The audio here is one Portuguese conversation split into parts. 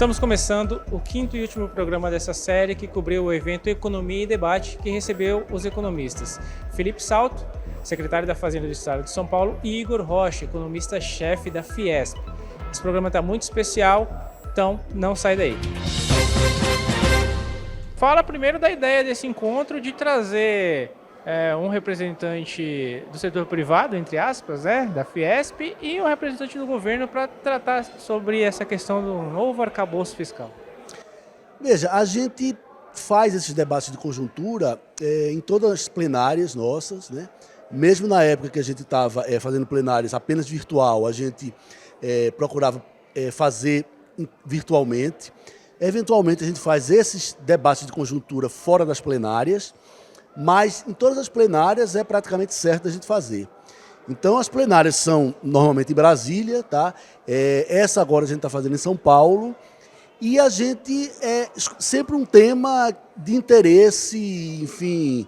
Estamos começando o quinto e último programa dessa série que cobriu o evento Economia e Debate, que recebeu os economistas Felipe Salto, secretário da Fazenda do Estado de São Paulo, e Igor Rocha, economista-chefe da Fiesp. Esse programa está muito especial, então não sai daí. Fala primeiro da ideia desse encontro de trazer um representante do setor privado, entre aspas, da Fiesp, e um representante do governo para tratar sobre essa questão do novo arcabouço fiscal. Veja, a gente faz esses debates de conjuntura em todas as plenárias nossas, né? Mesmo na época que a gente estava fazendo plenárias apenas virtual, a gente procurava fazer virtualmente. Eventualmente a gente faz esses debates de conjuntura fora das plenárias, mas em todas as plenárias é praticamente certo a gente fazer. Então as plenárias são normalmente em Brasília, tá? Essa agora a gente está fazendo em São Paulo, e a gente sempre um tema de interesse, enfim,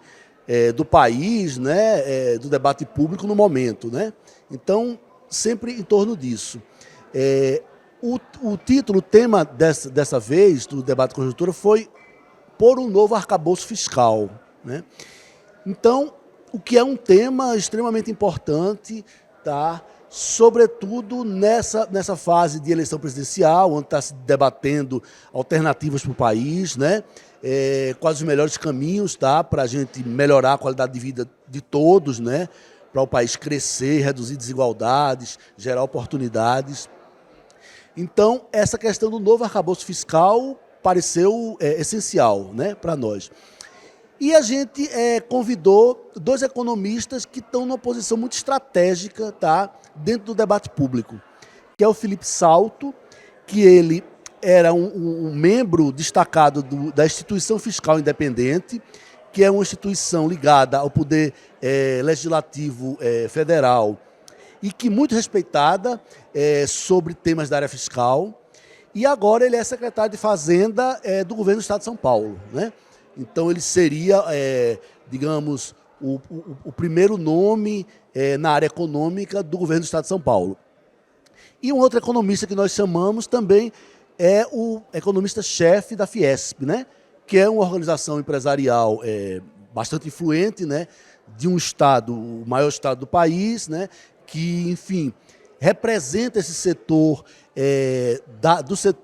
do país, né? Do debate público no momento, né? Então, sempre em torno disso. O título, o tema dessa vez, do debate de conjuntura, foi Por um Novo Arcabouço Fiscal, né? Então, o que é um tema extremamente importante, tá? Sobretudo nessa fase de eleição presidencial, onde está se debatendo alternativas para o país, né? Quais os melhores caminhos, tá? Para a gente melhorar a qualidade de vida de todos, né? Para o país crescer, reduzir desigualdades, gerar oportunidades. Então, essa questão do novo arcabouço fiscal pareceu essencial, né, para nós. E a gente convidou dois economistas que estão numa posição muito estratégica, tá, dentro do debate público, que é o Felipe Salto, que ele era um membro destacado da Instituição Fiscal Independente, que é uma instituição ligada ao Poder Legislativo Federal e que muito respeitada sobre temas da área fiscal. E agora ele é secretário de Fazenda do governo do Estado de São Paulo, né? Então ele seria, digamos, o primeiro nome na área econômica do governo do Estado de São Paulo. E um outro economista que nós chamamos também é o economista-chefe da Fiesp, né? Que é uma organização empresarial bastante influente, né? De um estado, o maior estado do país, né? Que, enfim, representa esse setor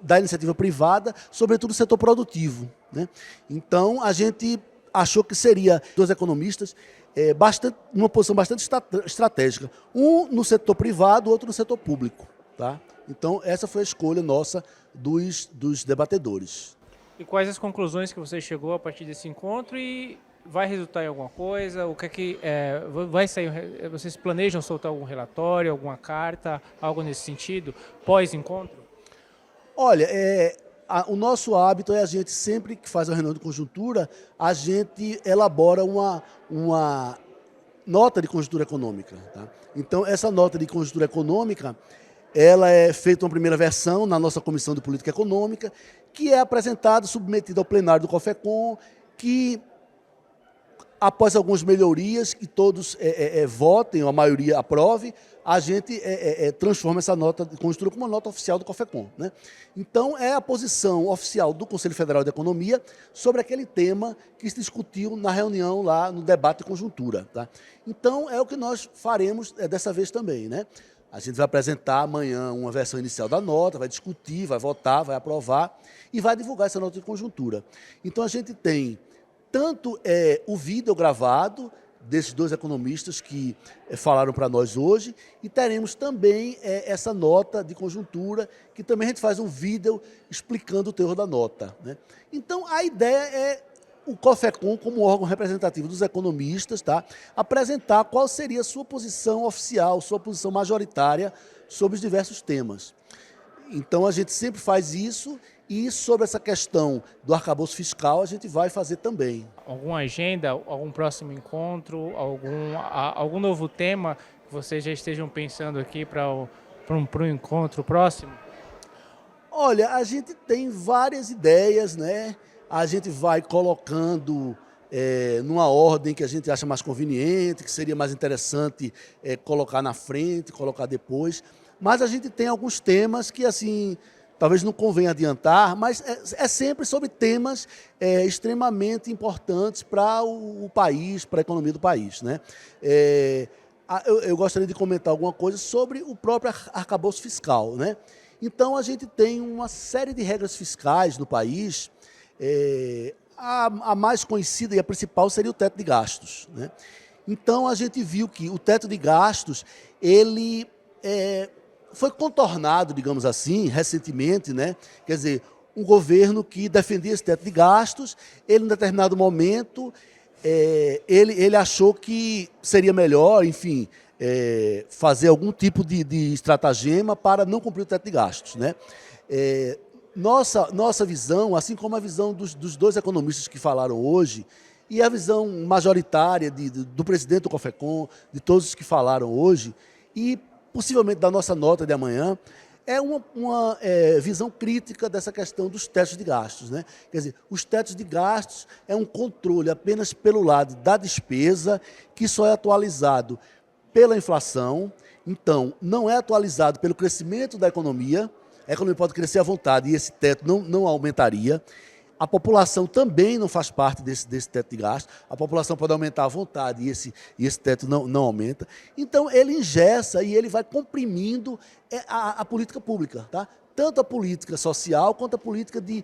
da iniciativa privada, sobretudo o setor produtivo, né? Então, a gente achou que seria dois economistas numa posição bastante estratégica, um no setor privado, outro no setor público, tá? Então, essa foi a escolha nossa dos debatedores. E quais as conclusões que você chegou a partir desse encontro e vai resultar em alguma coisa? O que vai sair? Vocês planejam soltar algum relatório, alguma carta, algo nesse sentido, pós-encontro? Olha, o nosso hábito é a gente, sempre que faz uma reunião de conjuntura, a gente elabora uma nota de conjuntura econômica, tá? Então, essa nota de conjuntura econômica, ela é feita uma primeira versão na nossa Comissão de Política Econômica, que é apresentada, submetida ao plenário do COFECON, que após algumas melhorias que todos votem, ou a maioria aprove, a gente transforma essa nota de conjuntura como uma nota oficial do COFECON, né? Então, é a posição oficial do Conselho Federal de Economia sobre aquele tema que se discutiu na reunião lá no debate de conjuntura, tá? Então, é o que nós faremos dessa vez também, né? A gente vai apresentar amanhã uma versão inicial da nota, vai discutir, vai votar, vai aprovar e vai divulgar essa nota de conjuntura. Então, a gente tem tanto o vídeo gravado desses dois economistas que falaram para nós hoje, e teremos também essa nota de conjuntura, que também a gente faz um vídeo explicando o teor da nota, né? Então, a ideia é o COFECON, como órgão representativo dos economistas, tá, apresentar qual seria a sua posição oficial, sua posição majoritária sobre os diversos temas. Então, a gente sempre faz isso. E sobre essa questão do arcabouço fiscal, a gente vai fazer também. Alguma agenda, algum próximo encontro, algum novo tema que vocês já estejam pensando aqui para um encontro próximo? Olha, a gente tem várias ideias, né? A gente vai colocando numa ordem que a gente acha mais conveniente, que seria mais interessante colocar na frente, colocar depois. Mas a gente tem alguns temas que, assim, talvez não convenha adiantar, mas é sempre sobre temas extremamente importantes para o país, para a economia do país, né? Eu gostaria de comentar alguma coisa sobre o próprio arcabouço fiscal, né? Então, a gente tem uma série de regras fiscais no país. A mais conhecida e a principal seria o teto de gastos, né? Então, a gente viu que o teto de gastos, ele foi contornado, digamos assim, recentemente, né? Quer dizer, um governo que defendia esse teto de gastos, ele, em determinado momento, ele achou que seria melhor, enfim, fazer algum tipo de estratagema para não cumprir o teto de gastos, né? Nossa visão, assim como a visão dos dois economistas que falaram hoje, e a visão majoritária do presidente do COFECON, de todos os que falaram hoje, e possivelmente da nossa nota de amanhã, é uma visão crítica dessa questão dos tetos de gastos, né? Quer dizer, os tetos de gastos é um controle apenas pelo lado da despesa, que só é atualizado pela inflação, então não é atualizado pelo crescimento da economia. A economia pode crescer à vontade e esse teto não aumentaria. A população também não faz parte desse teto de gastos. A população pode aumentar à vontade e esse teto não aumenta. Então, ele engessa e ele vai comprimindo a política pública, tá? Tanto a política social quanto a política de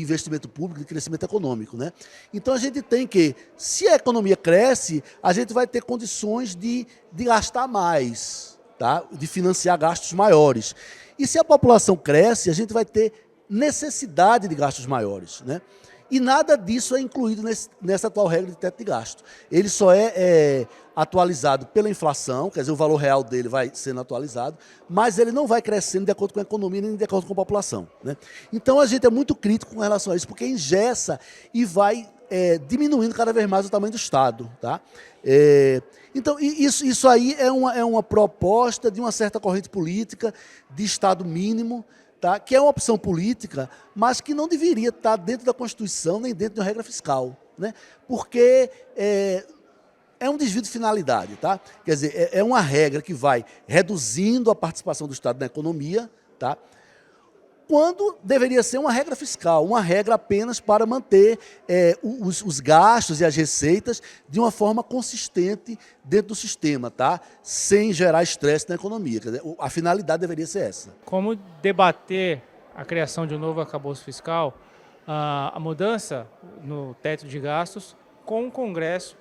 investimento público, de crescimento econômico, né? Então, a gente tem que, se a economia cresce, a gente vai ter condições de gastar mais, tá? De financiar gastos maiores. E se a população cresce, a gente vai ter necessidade de gastos maiores, né? E nada disso é incluído nessa atual regra de teto de gasto. Ele só é atualizado pela inflação, quer dizer, o valor real dele vai sendo atualizado, mas ele não vai crescendo de acordo com a economia nem de acordo com a população, né? Então a gente é muito crítico com relação a isso, porque engessa e vai diminuindo cada vez mais o tamanho do Estado, tá? Então, isso aí é uma proposta de uma certa corrente política de Estado mínimo, tá? Que é uma opção política, mas que não deveria estar dentro da Constituição nem dentro de uma regra fiscal, né? Porque é um desvio de finalidade, tá? Quer dizer, é uma regra que vai reduzindo a participação do Estado na economia, tá? Quando deveria ser uma regra fiscal, uma regra apenas para manter os gastos e as receitas de uma forma consistente dentro do sistema, tá? Sem gerar estresse na economia. Quer dizer, a finalidade deveria ser essa. Como debater a criação de um novo arcabouço fiscal, a mudança no teto de gastos com o Congresso,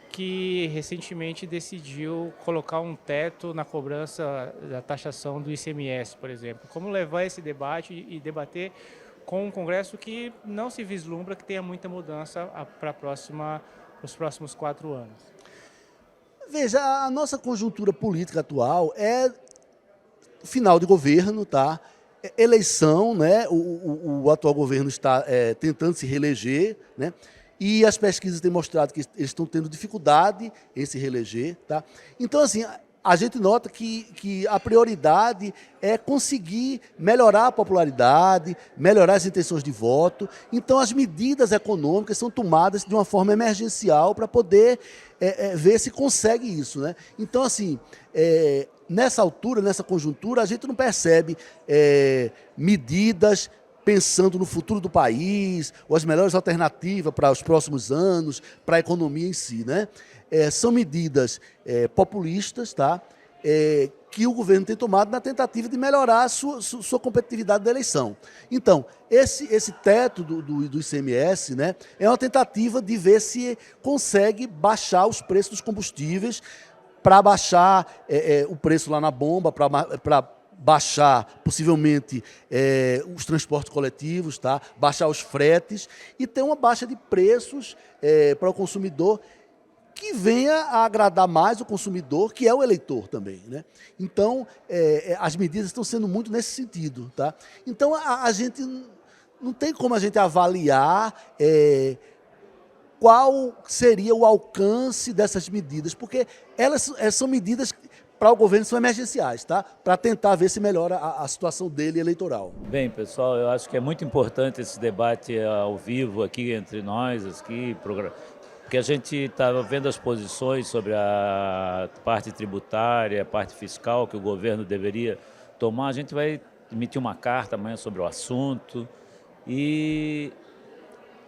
que recentemente decidiu colocar um teto na cobrança da taxação do ICMS, por exemplo. Como levar esse debate e debater com um Congresso que não se vislumbra que tenha muita mudança para os próximos 4 anos? Veja, a nossa conjuntura política atual é final de governo, tá? Eleição, né? O atual governo está tentando se reeleger, né? E as pesquisas têm mostrado que eles estão tendo dificuldade em se reeleger, tá? Então, assim, a gente nota que a prioridade é conseguir melhorar a popularidade, melhorar as intenções de voto. Então, as medidas econômicas são tomadas de uma forma emergencial para poder ver se consegue isso, né? Então, assim, nessa altura, nessa conjuntura, a gente não percebe medidas pensando no futuro do país, ou as melhores alternativas para os próximos anos, para a economia em si, né? São medidas populistas, tá? Que o governo tem tomado na tentativa de melhorar a sua competitividade da eleição. Então, esse teto do ICMS, né, é uma tentativa de ver se consegue baixar os preços dos combustíveis, para baixar o preço lá na bomba, para baixar, possivelmente, os transportes coletivos, tá? Baixar os fretes e ter uma baixa de preços para o consumidor que venha a agradar mais o consumidor, que é o eleitor também, né? Então, as medidas estão sendo muito nesse sentido, tá? Então, a gente não tem como a gente avaliar qual seria o alcance dessas medidas, porque elas são medidas para o governo, são emergenciais, tá? Para tentar ver se melhora a situação dele eleitoral. Bem, pessoal, eu acho que é muito importante esse debate ao vivo aqui entre nós, porque a gente está vendo as posições sobre a parte tributária, a parte fiscal que o governo deveria tomar. A gente vai emitir uma carta amanhã sobre o assunto. E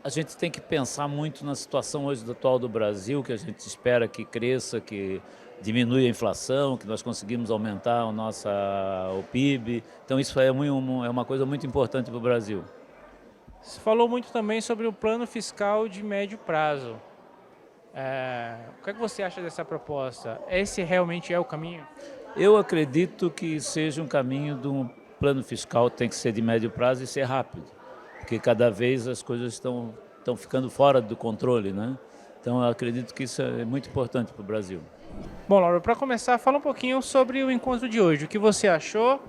a gente tem que pensar muito na situação hoje atual do Brasil, que a gente espera que cresça, que diminui a inflação, que nós conseguimos aumentar o PIB. Então isso é uma coisa muito importante para o Brasil. Você falou muito também sobre o plano fiscal de médio prazo. O que é que você acha dessa proposta? Esse realmente é o caminho? Eu acredito que seja um caminho de um plano fiscal, tem que ser de médio prazo e ser rápido, porque cada vez as coisas estão ficando fora do controle, né? Então eu acredito que isso é muito importante para o Brasil. Bom, Laura, para começar, fala um pouquinho sobre o encontro de hoje. O que você achou,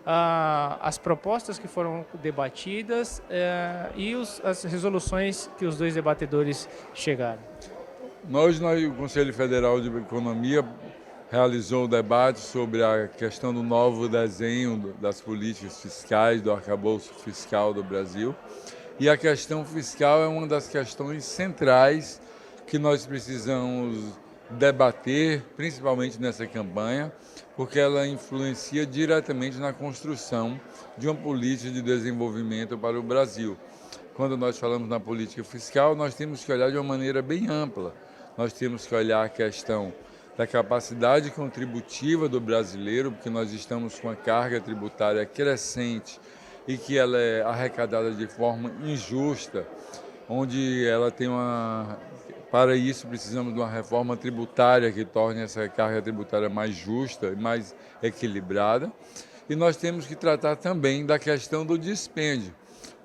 as propostas que foram debatidas e as resoluções que os dois debatedores chegaram? O Conselho Federal de Economia realizou um debate sobre a questão do novo desenho das políticas fiscais, do arcabouço fiscal do Brasil. E a questão fiscal é uma das questões centrais que nós precisamos debater, principalmente nessa campanha, porque ela influencia diretamente na construção de uma política de desenvolvimento para o Brasil. Quando nós falamos na política fiscal, nós temos que olhar de uma maneira bem ampla. Nós temos que olhar a questão da capacidade contributiva do brasileiro, porque nós estamos com uma carga tributária crescente e que ela é arrecadada de forma injusta, onde ela tem Para isso, precisamos de uma reforma tributária que torne essa carga tributária mais justa e mais equilibrada. E nós temos que tratar também da questão do dispêndio.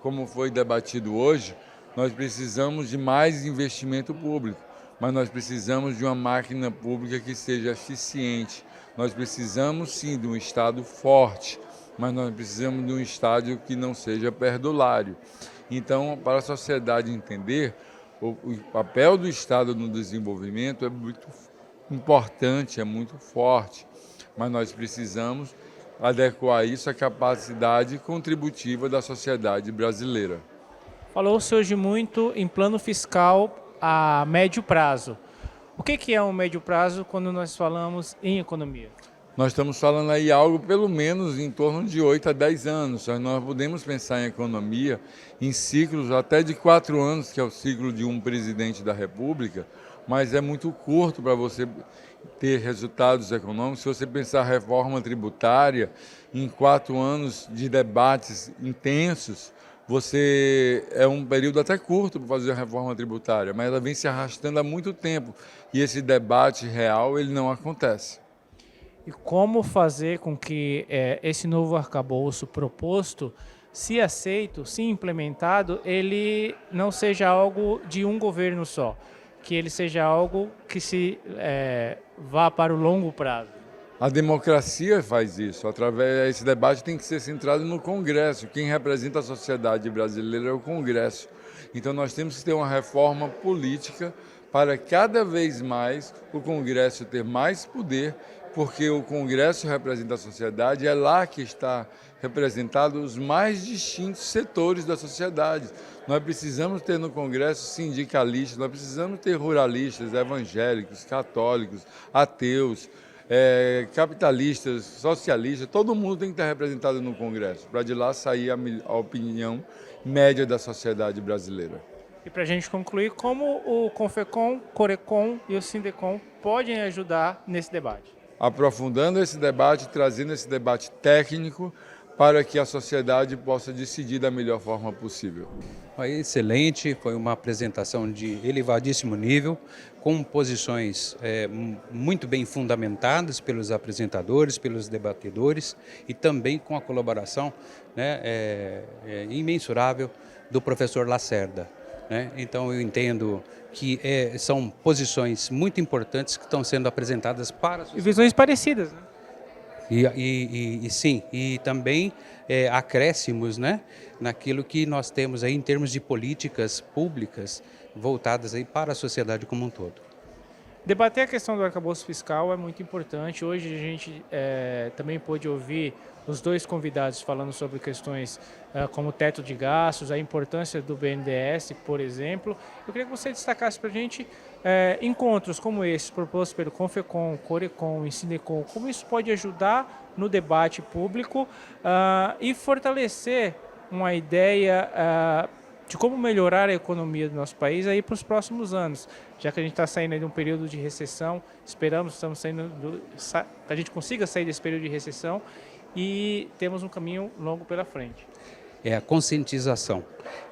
Como foi debatido hoje, nós precisamos de mais investimento público, mas nós precisamos de uma máquina pública que seja eficiente. Nós precisamos, sim, de um Estado forte, mas nós precisamos de um Estado que não seja perdulário. Então, para a sociedade entender, o papel do Estado no desenvolvimento é muito importante, é muito forte, mas nós precisamos adequar isso à capacidade contributiva da sociedade brasileira. Falou-se hoje muito em plano fiscal a médio prazo. O que é um médio prazo quando nós falamos em economia? Nós estamos falando aí algo pelo menos em torno de 8 a 10 anos. Nós podemos pensar em economia em ciclos até de 4 anos, que é o ciclo de um presidente da República, mas é muito curto para você ter resultados econômicos. Se você pensar reforma tributária, em 4 anos de debates intensos, é um período até curto para fazer a reforma tributária, mas ela vem se arrastando há muito tempo e esse debate real ele não acontece. E como fazer com que esse novo arcabouço proposto, se aceito, se implementado, ele não seja algo de um governo só, que ele seja algo que vá para o longo prazo? A democracia faz isso. Esse debate tem que ser centrado no Congresso. Quem representa a sociedade brasileira é o Congresso. Então nós temos que ter uma reforma política para cada vez mais o Congresso ter mais poder, porque o Congresso representa a sociedade, é lá que está representado os mais distintos setores da sociedade. Nós precisamos ter no Congresso sindicalistas, nós precisamos ter ruralistas, evangélicos, católicos, ateus, capitalistas, socialistas, todo mundo tem que estar representado no Congresso, para de lá sair a opinião média da sociedade brasileira. E para a gente concluir, como o Confecom, Corecom e o Sindecom podem ajudar nesse debate? Aprofundando esse debate, trazendo esse debate técnico para que a sociedade possa decidir da melhor forma possível. Foi excelente, foi uma apresentação de elevadíssimo nível, com posições muito bem fundamentadas pelos apresentadores, pelos debatedores e também com a colaboração imensurável do professor Lacerda. Então eu entendo que são posições muito importantes que estão sendo apresentadas para a sociedade. E visões parecidas, né? Sim, e também acréscimos naquilo que nós temos aí em termos de políticas públicas voltadas aí para a sociedade como um todo. Debater a questão do arcabouço fiscal é muito importante. Hoje a gente também pôde ouvir os dois convidados falando sobre questões como teto de gastos, a importância do BNDES, por exemplo. Eu queria que você destacasse para a gente encontros como esse, propostos pelo Confecom, Corecom e Sindecom, como isso pode ajudar no debate público e fortalecer uma ideia de como melhorar a economia do nosso país aí para os próximos anos, já que a gente está saindo de um período de recessão, estamos saindo que a gente consiga sair desse período de recessão e temos um caminho longo pela frente. É a conscientização.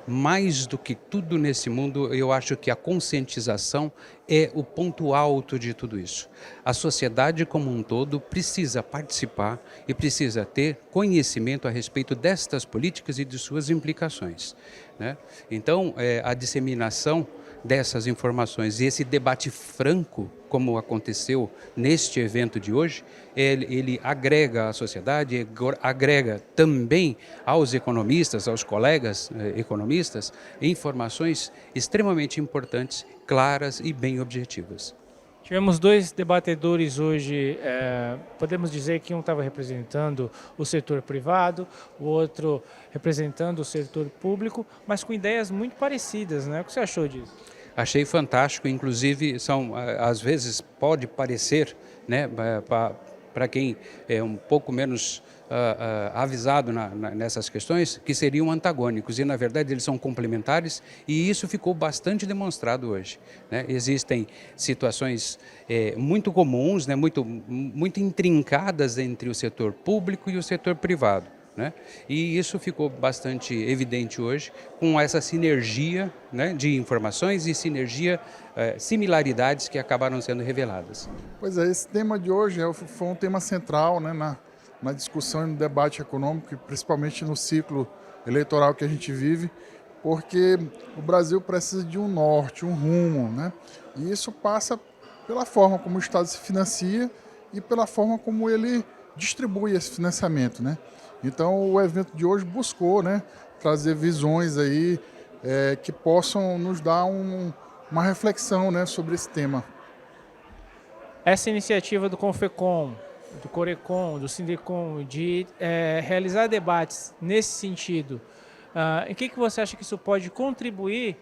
Mais do que tudo nesse mundo, eu acho que a conscientização é o ponto alto de tudo isso. A sociedade como um todo precisa participar e precisa ter conhecimento a respeito destas políticas e de suas implicações, né? Então, a disseminação dessas informações e esse debate franco, como aconteceu neste evento de hoje, ele agrega à sociedade, agrega também aos economistas, aos colegas economistas, informações extremamente importantes, claras e bem objetivas. Tivemos dois debatedores hoje, podemos dizer que um estava representando o setor privado, o outro representando o setor público, mas com ideias muito parecidas, né? O que você achou disso? Achei fantástico, inclusive às vezes pode parecer, né, para quem é um pouco menos avisado nessas questões, que seriam antagônicos, e na verdade eles são complementares, e isso ficou bastante demonstrado hoje, né? Existem situações muito comuns, né, muito intrincadas entre o setor público e o setor privado, né? E isso ficou bastante evidente hoje com essa sinergia, né, de informações e similaridades que acabaram sendo reveladas. Pois é, esse tema de hoje foi um tema central, né, na discussão e no debate econômico, principalmente no ciclo eleitoral que a gente vive, porque o Brasil precisa de um norte, um rumo, né? E isso passa pela forma como o Estado se financia e pela forma como ele distribui esse financiamento, né? Então, o evento de hoje buscou, né, trazer visões aí que possam nos dar uma reflexão, né, sobre esse tema. Essa iniciativa do Confecom, do Corecom, do Sindecom, de realizar debates nesse sentido, em que você acha que isso pode contribuir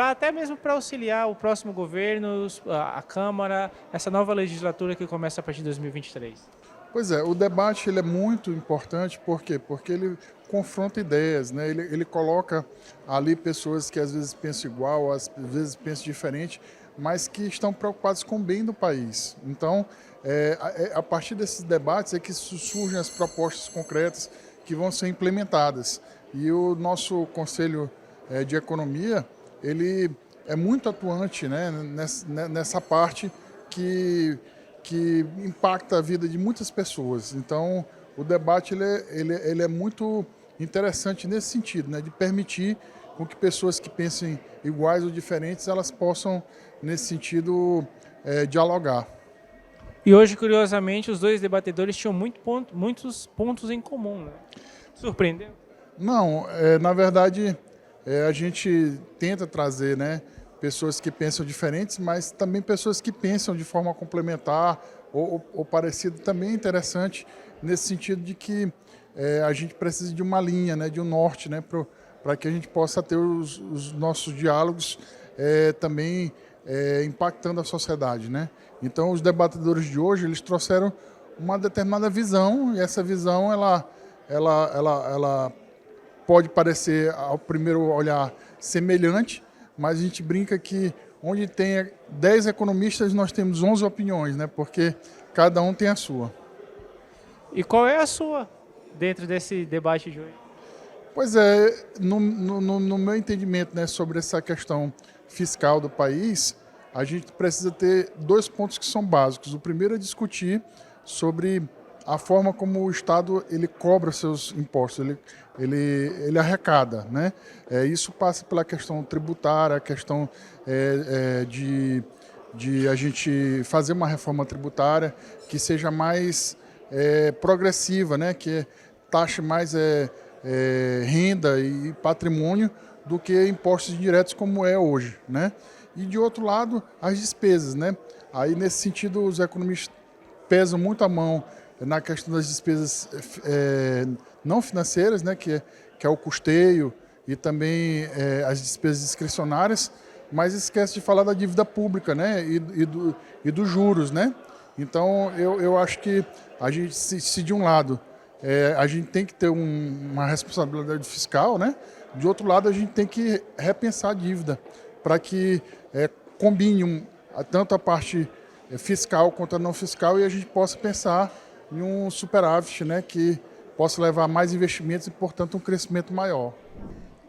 até mesmo para auxiliar o próximo governo, a Câmara, essa nova legislatura que começa a partir de 2023? Pois é, o debate ele é muito importante, por quê? Porque ele confronta ideias, né? Ele coloca ali pessoas que às vezes pensam igual, às vezes pensam diferente, mas que estão preocupados com o bem do país. Então, a partir desses debates é que surgem as propostas concretas que vão ser implementadas. E o nosso Conselho de Economia, ele é muito atuante, né, nessa parte que impacta a vida de muitas pessoas. Então, o debate ele é muito interessante nesse sentido, né, de permitir com que pessoas que pensem iguais ou diferentes, elas possam, nesse sentido, dialogar. E hoje, curiosamente, os dois debatedores tinham muitos pontos em comum, né? Surpreendeu? Não, na verdade, a gente tenta trazer, né, pessoas que pensam diferentes, mas também pessoas que pensam de forma complementar ou parecida, também é interessante, nesse sentido de que a gente precisa de uma linha, né, de um norte, né, para que a gente possa ter os nossos diálogos também impactando a sociedade, né? Então, os debatedores de hoje, eles trouxeram uma determinada visão, e essa visão, ela pode parecer, ao primeiro olhar, semelhante, mas a gente brinca que onde tem 10 economistas, nós temos 11 opiniões, né? Porque cada um tem a sua. E qual é a sua dentro desse debate de hoje? Pois é, no meu entendimento, né, sobre essa questão fiscal do país, a gente precisa ter dois pontos que são básicos. O primeiro é discutir sobre a forma como o Estado ele cobra seus impostos, ele arrecada, né? Isso passa pela questão tributária, a questão de a gente fazer uma reforma tributária que seja mais progressiva, né? Que taxe mais renda e patrimônio do que impostos indiretos como é hoje, né? e, de outro lado, as despesas, né? Aí, nesse sentido, os economistas pesam muito a mão na questão das despesas não financeiras, né? Que é o custeio e também as despesas discricionárias, mas esquece de falar da dívida pública, né? E dos juros, né? Então, eu acho que a gente, se de um lado a gente tem que ter uma responsabilidade fiscal, né? De outro lado, a gente tem que repensar a dívida para que combine tanto a parte fiscal quanto a não fiscal e a gente possa pensar em um superávit, né? Que possa levar a mais investimentos e, portanto, um crescimento maior.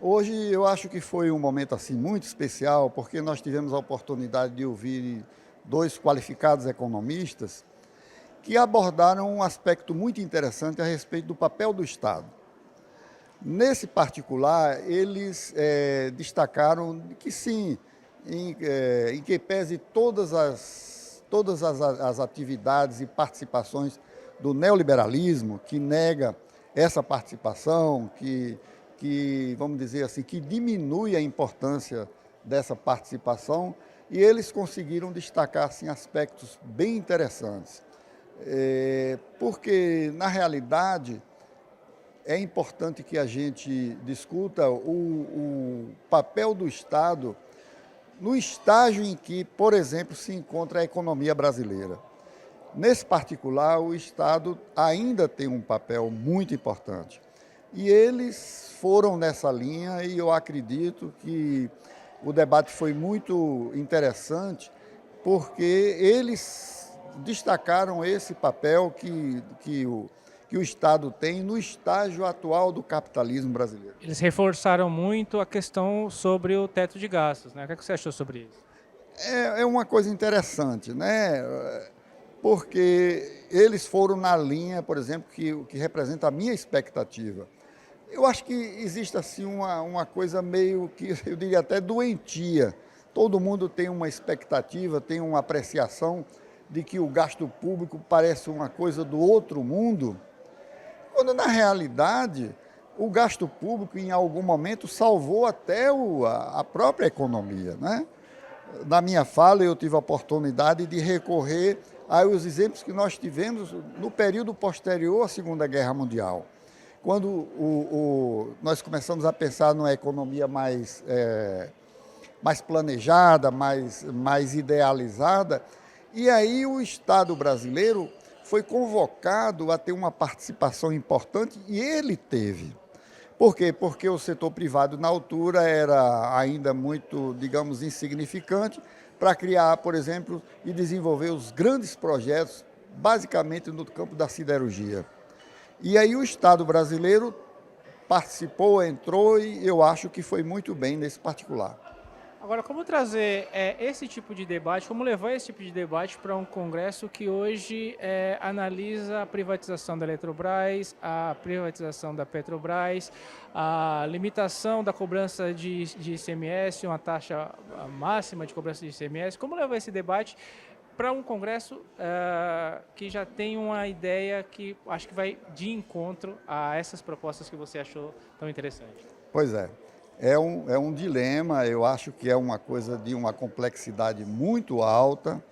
Hoje eu acho que foi um momento assim muito especial, porque nós tivemos a oportunidade de ouvir dois qualificados economistas que abordaram um aspecto muito interessante a respeito do papel do Estado. Nesse particular, eles destacaram que sim, em que pese todas as atividades e participações do neoliberalismo, que nega essa participação, que vamos dizer assim, que diminui a importância dessa participação, e eles conseguiram destacar assim, aspectos bem interessantes. Porque, na realidade, é importante que a gente discuta o papel do Estado no estágio em que, por exemplo, se encontra a economia brasileira. Nesse particular, o Estado ainda tem um papel muito importante. E eles foram nessa linha e eu acredito que o debate foi muito interessante porque eles destacaram esse papel que o Estado tem no estágio atual do capitalismo brasileiro. Eles reforçaram muito a questão sobre o teto de gastos, né? O que é que você achou sobre isso? É uma coisa interessante, né? Porque eles foram na linha, por exemplo, que representa a minha expectativa. Eu acho que existe assim uma coisa meio que, eu diria até doentia. Todo mundo tem uma expectativa, tem uma apreciação de que o gasto público parece uma coisa do outro mundo, quando na realidade o gasto público em algum momento salvou até a própria economia, né? Na minha fala eu tive a oportunidade de recorrer aos exemplos que nós tivemos no período posterior à Segunda Guerra Mundial. Quando nós começamos a pensar numa economia mais planejada, mais idealizada, e aí o Estado brasileiro foi convocado a ter uma participação importante e ele teve. Por quê? Porque o setor privado, na altura, era ainda muito, digamos, insignificante para criar, por exemplo, e desenvolver os grandes projetos, basicamente no campo da siderurgia. E aí o Estado brasileiro participou, entrou e eu acho que foi muito bem nesse particular. Agora, como trazer esse tipo de debate, como levar esse tipo de debate para um congresso que hoje analisa a privatização da Eletrobras, a privatização da Petrobras, a limitação da cobrança de ICMS, uma taxa máxima de cobrança de ICMS, como levar esse debate para um congresso que já tem uma ideia que acho que vai de encontro a essas propostas que você achou tão interessante? Pois é. É um dilema, eu acho que é uma coisa de uma complexidade muito alta,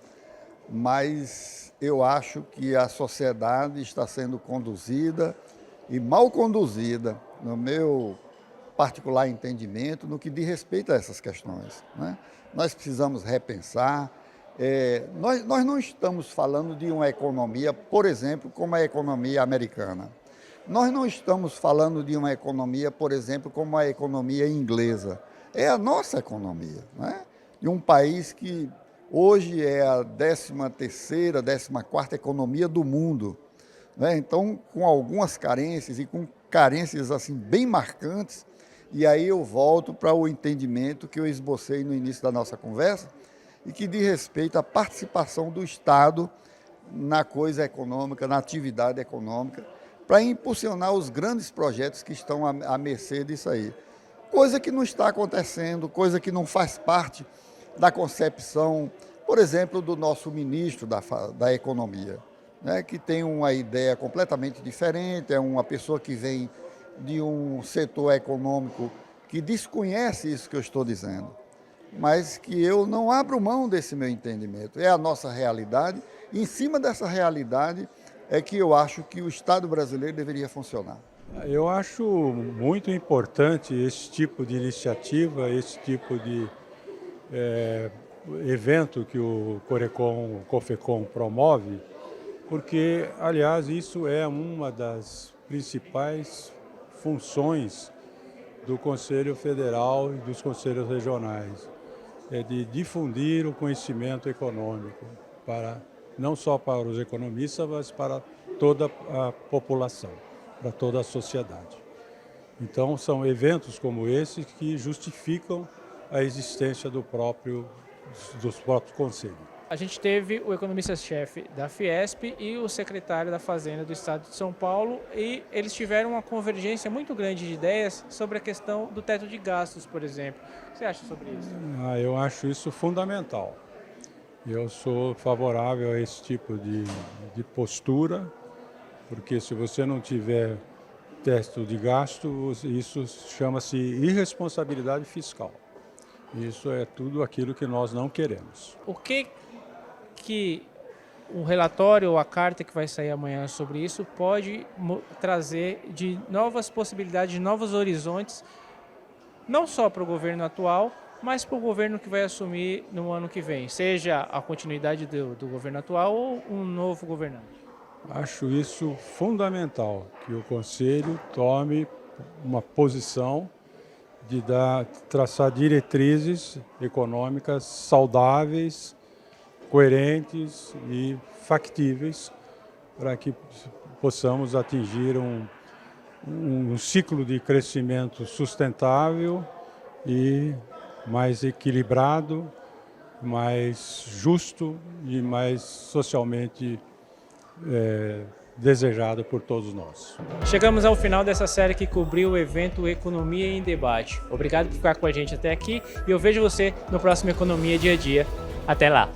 mas eu acho que a sociedade está sendo conduzida e mal conduzida, no meu particular entendimento, no que diz respeito a essas questões, né? Nós precisamos repensar. Nós não estamos falando de uma economia, por exemplo, como a economia americana. Nós não estamos falando de uma economia, por exemplo, como a economia inglesa. É a nossa economia, né? De um país que hoje é a 13ª, 14ª economia do mundo, né? Então, com algumas carências e com carências assim bem marcantes, e aí eu volto para o entendimento que eu esbocei no início da nossa conversa e que diz respeito à participação do Estado na coisa econômica, na atividade econômica, para impulsionar os grandes projetos que estão à mercê disso aí. Coisa que não está acontecendo, coisa que não faz parte da concepção, por exemplo, do nosso ministro da Economia, né, que tem uma ideia completamente diferente, é uma pessoa que vem de um setor econômico que desconhece isso que eu estou dizendo. mas que eu não abro mão desse meu entendimento. É a nossa realidade, e em cima dessa realidade é que eu acho que o Estado brasileiro deveria funcionar. Eu acho muito importante esse tipo de iniciativa, esse tipo de evento que o COFECOM promove, porque, aliás, isso é uma das principais funções do Conselho Federal e dos Conselhos Regionais, é de difundir o conhecimento econômico, não só para os economistas, mas para toda a população, para toda a sociedade. Então, são eventos como esse que justificam a existência dos próprios conselhos. A gente teve o economista-chefe da Fiesp e o secretário da Fazenda do Estado de São Paulo, e eles tiveram uma convergência muito grande de ideias sobre a questão do teto de gastos, por exemplo. O que você acha sobre isso? Eu acho isso fundamental. Eu sou favorável a esse tipo de postura, porque se você não tiver teto de gasto, isso chama-se irresponsabilidade fiscal. Isso é tudo aquilo que nós não queremos. O que o relatório ou a carta que vai sair amanhã sobre isso pode trazer de novas possibilidades, de novos horizontes, não só para o governo atual, mas para o governo que vai assumir no ano que vem, seja a continuidade do governo atual ou um novo governante? Acho isso fundamental, que o Conselho tome uma posição de traçar diretrizes econômicas saudáveis, coerentes e factíveis para que possamos atingir um ciclo de crescimento sustentável e mais equilibrado, mais justo e mais socialmente desejado por todos nós. Chegamos ao final dessa série que cobriu o evento Economia em Debate. Obrigado por ficar com a gente até aqui e eu vejo você no próximo Economia Dia a Dia. Até lá!